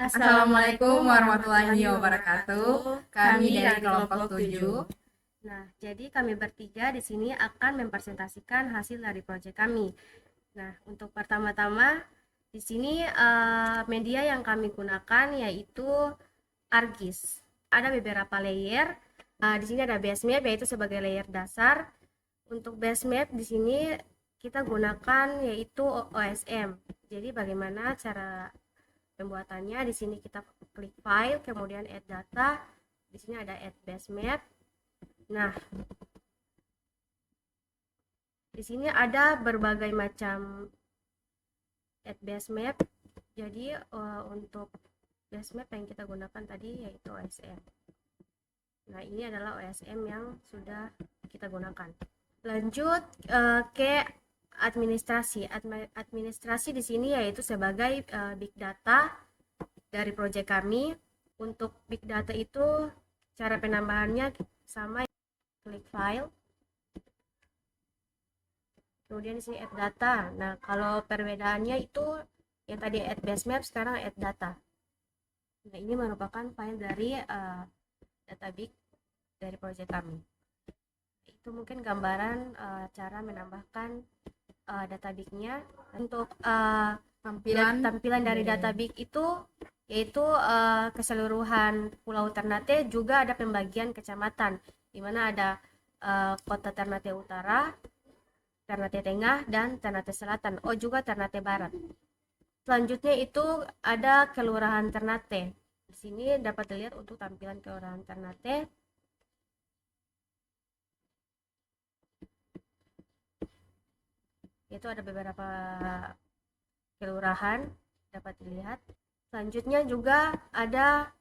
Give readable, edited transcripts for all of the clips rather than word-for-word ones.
Assalamualaikum warahmatullahi wabarakatuh. Kami dari kelompok 7. Nah, jadi kami bertiga di sini akan mempresentasikan hasil dari proyek kami. Nah, untuk pertama-tama di sini media yang kami gunakan yaitu ArcGIS. Ada beberapa layer. Di sini ada base map yaitu sebagai layer dasar. Untuk base map di sini kita gunakan yaitu OSM. Jadi bagaimana cara pembuatannya? Di sini kita klik file, kemudian add data. Di sini ada add base map. Nah, di sini ada berbagai macam add base map. Jadi untuk base map yang kita gunakan tadi yaitu OSM. Nah, ini adalah OSM yang sudah kita gunakan. Lanjut ke administrasi. Administrasi di sini yaitu sebagai big data dari proyek kami. Untuk big data itu cara penambahannya sama, klik file. Kemudian di sini add data. Nah, kalau perbedaannya itu yang tadi add base map, sekarang add data. Nah, ini merupakan file dari data big dari proyek kami. Itu mungkin gambaran cara menambahkan data big-nya. Untuk tampilan dari data big itu yaitu keseluruhan Pulau Ternate, juga ada pembagian kecamatan di mana ada kota Ternate Utara, Ternate Tengah, dan Ternate Selatan. Oh, juga Ternate Barat. Selanjutnya itu ada Kelurahan Ternate. Di sini dapat dilihat untuk tampilan Kelurahan Ternate. Itu ada beberapa kelurahan dapat dilihat. Selanjutnya juga ada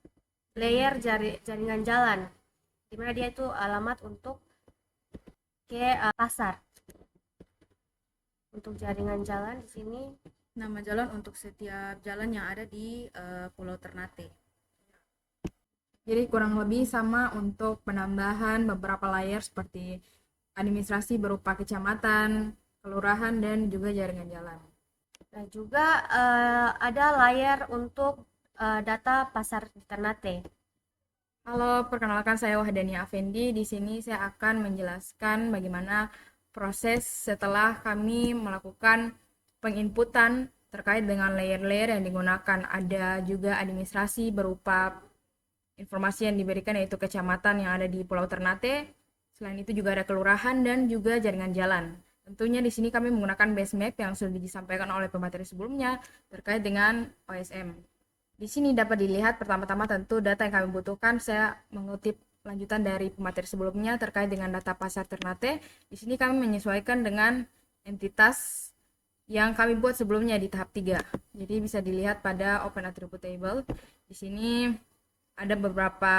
layer jaringan jalan, di mana dia itu alamat untuk ke pasar. Untuk jaringan jalan di sini Nama jalan untuk setiap jalan yang ada di Pulau Ternate. Jadi kurang lebih sama untuk penambahan beberapa layer seperti administrasi berupa kecamatan, kelurahan, dan juga jaringan jalan. Nah, juga ada layer untuk data pasar di Ternate. Halo, perkenalkan saya Wahdani Afendi. Di sini saya akan menjelaskan bagaimana proses setelah kami melakukan penginputan terkait dengan layer-layer yang digunakan. Ada juga administrasi berupa informasi yang diberikan yaitu kecamatan yang ada di Pulau Ternate. Selain itu juga ada kelurahan dan juga jaringan jalan. Tentunya di sini kami menggunakan base map yang sudah disampaikan oleh pemateri sebelumnya terkait dengan OSM. Di sini dapat dilihat pertama-tama tentu data yang kami butuhkan. Saya mengutip lanjutan dari pemateri sebelumnya terkait dengan data pasar Ternate. Di sini kami menyesuaikan dengan entitas yang kami buat sebelumnya di tahap 3. Jadi bisa dilihat pada Open Attribute Table. Di sini ada beberapa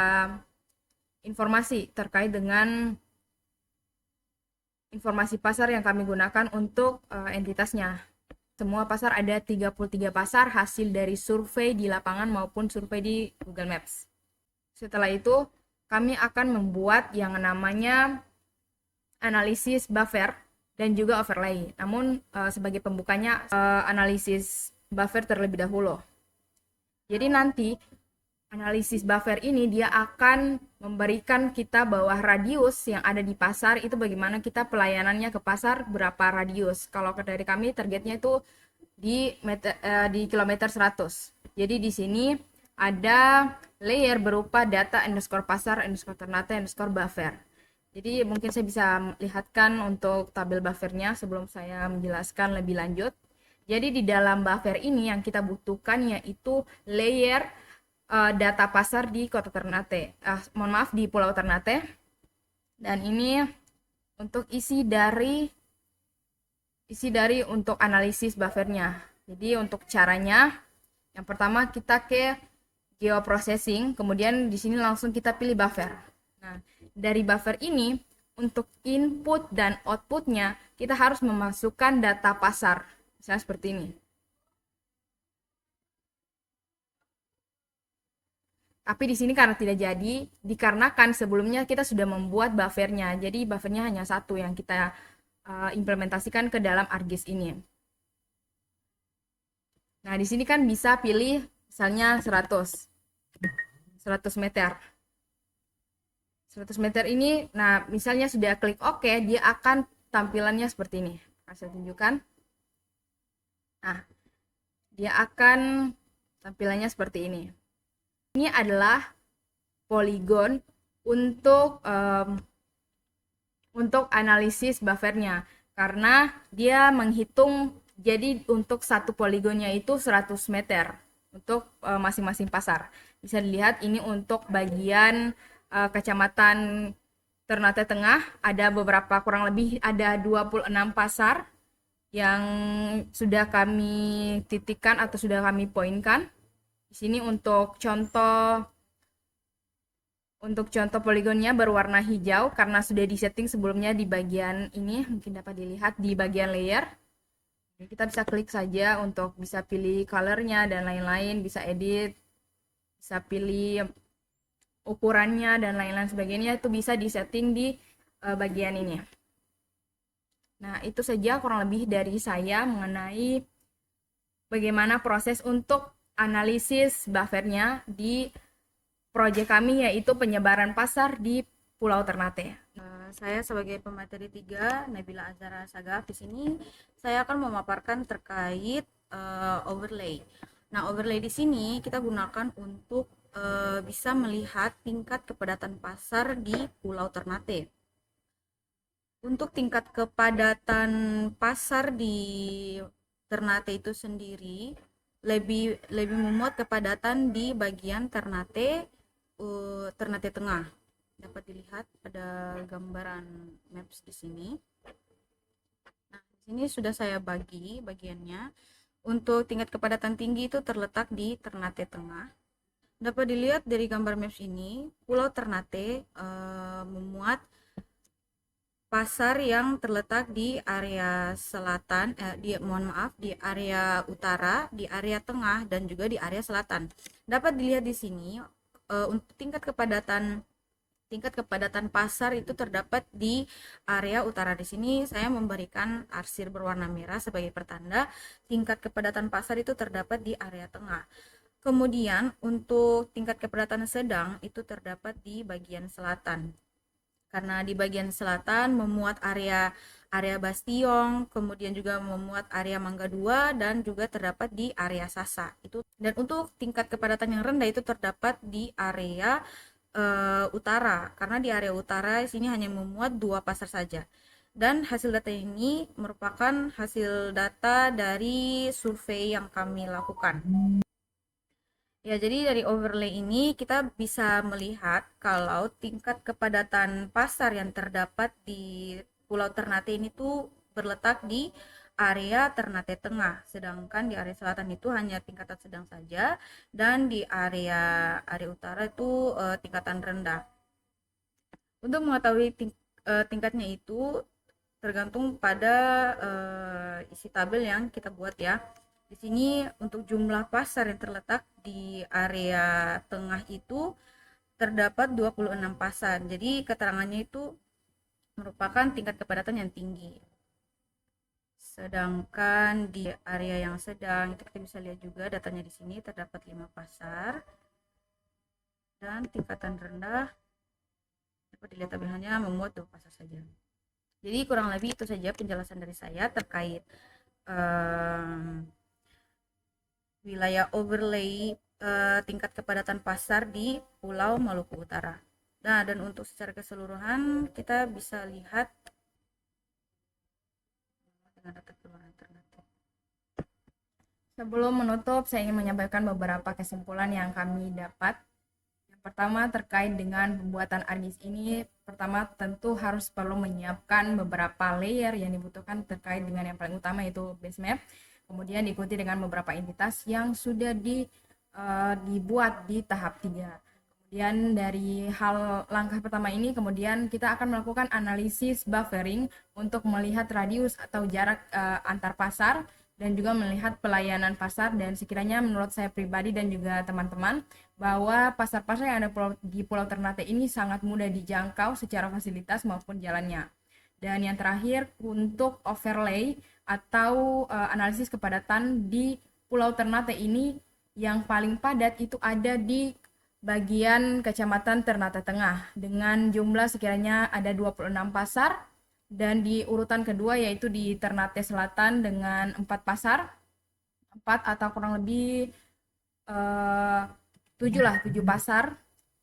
informasi terkait dengan informasi pasar yang kami gunakan untuk entitasnya. Semua pasar ada 33 pasar hasil dari survei di lapangan maupun survei di Google Maps. Setelah itu, kami akan membuat yang namanya analisis buffer dan juga overlay. Namun sebagai pembukanya analisis buffer terlebih dahulu. Jadi nanti analisis buffer ini dia akan memberikan kita bahwa radius yang ada di pasar itu bagaimana kita pelayanannya ke pasar, berapa radius. Kalau dari kami targetnya itu di kilometer 100. Jadi di sini ada layer berupa data underscore pasar underscore Ternate underscore buffer. Jadi mungkin saya bisa lihatkan untuk tabel buffernya sebelum saya menjelaskan lebih lanjut. Jadi di dalam buffer ini yang kita butuhkan yaitu layer data pasar di kota Ternate, di Pulau Ternate. Dan ini untuk isi dari untuk analisis buffernya. Jadi untuk caranya, yang pertama kita ke geoprocessing, kemudian di sini langsung kita pilih buffer. Nah, dari buffer ini untuk input dan outputnya kita harus memasukkan data pasar, misalnya seperti ini. Tapi di sini karena tidak jadi, dikarenakan sebelumnya kita sudah membuat buffernya. Jadi buffernya hanya satu yang kita implementasikan ke dalam ArcGIS ini. Nah, di sini kan bisa pilih Misalnya 100 meter. 100 meter ini, nah misalnya sudah klik OK, dia akan tampilannya seperti ini. Saya tunjukkan. Nah, dia akan tampilannya seperti ini. Ini adalah poligon untuk analisis buffernya, karena dia menghitung, jadi untuk satu poligonnya itu 100 meter untuk masing-masing pasar. Bisa dilihat ini untuk bagian Kecamatan Ternate Tengah, ada beberapa, kurang lebih ada 26 pasar yang sudah kami titikkan atau sudah kami poinkan. Di sini untuk contoh poligonnya berwarna hijau karena sudah disetting sebelumnya di bagian ini, mungkin dapat dilihat di bagian layer. Kita bisa klik saja untuk bisa pilih colornya dan lain-lain, bisa edit, bisa pilih ukurannya dan lain-lain sebagainya, itu bisa disetting di bagian ini. Nah, itu saja kurang lebih dari saya mengenai bagaimana proses untuk analisis buffernya di proyek kami, yaitu penyebaran pasar di Pulau Ternate. Saya sebagai pemateri 3, Nabila Azhara Sagaf, di sini saya akan memaparkan terkait overlay. Nah, overlay di sini kita gunakan untuk bisa melihat tingkat kepadatan pasar di Pulau Ternate. Untuk tingkat kepadatan pasar di Ternate itu sendiri lebih memuat kepadatan di bagian Ternate Tengah. Dapat dilihat pada gambaran maps di sini. Nah, di sini sudah saya bagi bagiannya. Untuk tingkat kepadatan tinggi itu terletak di Ternate Tengah. Dapat dilihat dari gambar maps ini, Pulau Ternate memuat pasar yang terletak di area selatan, di area utara, di area tengah, dan juga di area selatan. Dapat dilihat di sini untuk tingkat kepadatan pasar itu terdapat di area utara. Di sini saya memberikan arsir berwarna merah sebagai pertanda tingkat kepadatan pasar itu terdapat di area tengah. Kemudian untuk tingkat kepadatan sedang itu terdapat di bagian selatan. Karena di bagian selatan memuat area Bastiong, kemudian juga memuat area Mangga 2 dan juga terdapat di area Sasa. Dan untuk tingkat kepadatan yang rendah itu terdapat di area utara, karena di area utara sini hanya memuat 2 pasar saja. Dan hasil data ini merupakan hasil data dari survei yang kami lakukan. Ya, jadi dari overlay ini kita bisa melihat kalau tingkat kepadatan pasar yang terdapat di Pulau Ternate ini tuh berletak di area Ternate Tengah, sedangkan di area selatan itu hanya tingkatan sedang saja, dan di area utara itu tingkatan rendah. Untuk mengetahui tingkatnya itu tergantung pada isi tabel yang kita buat ya. Di sini untuk jumlah pasar yang terletak di area tengah itu terdapat 26 pasar. Jadi keterangannya itu merupakan tingkat kepadatan yang tinggi. Sedangkan di area yang sedang itu kita bisa lihat juga datanya di sini terdapat 5 pasar. Dan tingkatan rendah dapat dilihat tabelnya memuat 2 pasar saja. Jadi kurang lebih itu saja penjelasan dari saya terkait wilayah overlay tingkat kepadatan pasar di Pulau Maluku Utara. Nah, dan untuk secara keseluruhan kita bisa lihat dengan data keluaran alternatif. Sebelum menutup, saya ingin menyampaikan beberapa kesimpulan yang kami dapat. Yang pertama terkait dengan pembuatan ARGIS ini, pertama tentu harus perlu menyiapkan beberapa layer yang dibutuhkan terkait dengan yang paling utama yaitu base map. Kemudian diikuti dengan beberapa entitas yang sudah dibuat di tahap 3. Kemudian dari langkah pertama ini, kemudian kita akan melakukan analisis buffering untuk melihat radius atau jarak antar pasar dan juga melihat pelayanan pasar. Dan sekiranya menurut saya pribadi dan juga teman-teman bahwa pasar-pasar yang ada di Pulau Ternate ini sangat mudah dijangkau secara fasilitas maupun jalannya. Dan yang terakhir untuk overlay atau analisis kepadatan di Pulau Ternate ini yang paling padat itu ada di bagian Kecamatan Ternate Tengah dengan jumlah sekiranya ada 26 pasar, dan di urutan kedua yaitu di Ternate Selatan dengan 4 pasar, 4 atau kurang lebih 7 pasar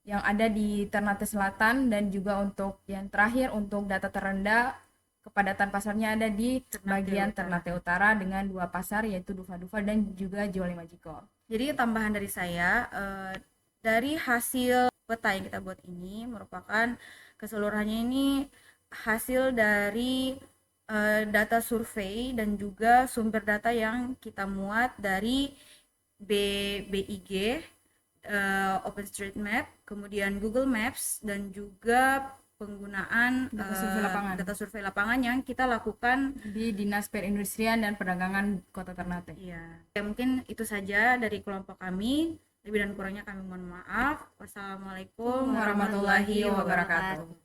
yang ada di Ternate Selatan. Dan juga untuk yang terakhir, untuk data terendah, kepadatan pasarnya ada di bagian Ternate Utara dengan 2 pasar yaitu Dufa-Dufa dan juga Joli Majiko. Jadi tambahan dari saya, dari hasil peta yang kita buat ini merupakan keseluruhannya ini hasil dari data survei dan juga sumber data yang kita muat dari BIG, OpenStreetMap, kemudian Google Maps, dan juga penggunaan data survei lapangan yang kita lakukan di Dinas Perindustrian dan Perdagangan Kota Ternate. Iya. Ya, mungkin itu saja dari kelompok kami. Lebih dan kurangnya kami mohon maaf. Wassalamualaikum warahmatullahi wabarakatuh.